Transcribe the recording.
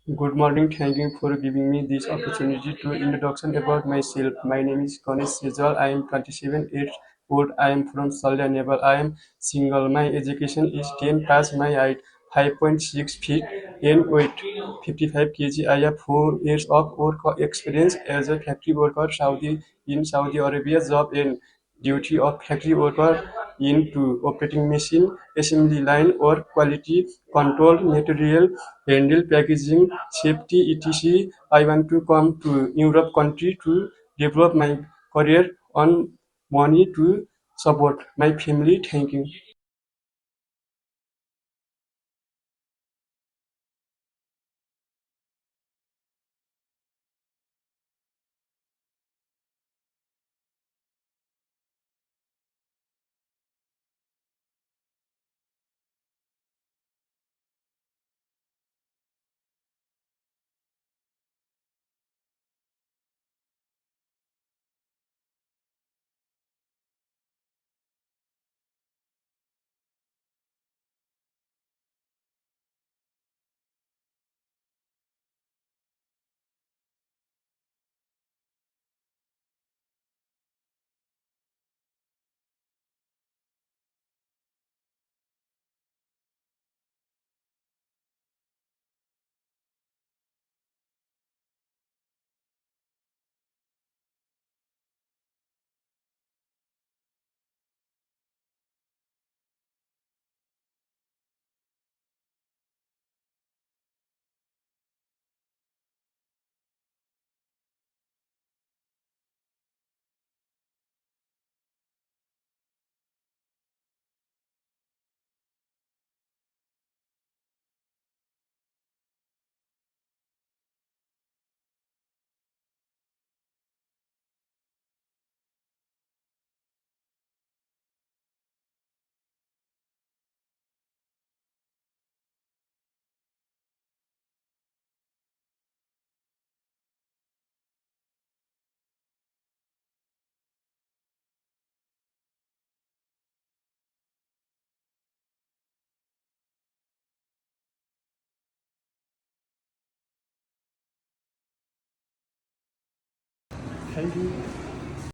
Good morning. Thank you for giving me this opportunity to introduction about myself. My name is Ganesh Sejal. I am 27 years old. I am from Salda Nepal. I am single. My education is 10 pass. My height 5.6 feet and weight 55 kg. I have 4 years of work experience as a factory worker in Saudi Arabia. Job and duty of factory worker into operating machine, assembly line or quality control, material handle, packaging, safety, etc. I want to come to Europe country to develop my career on money to support my family. Thank you. Thank you.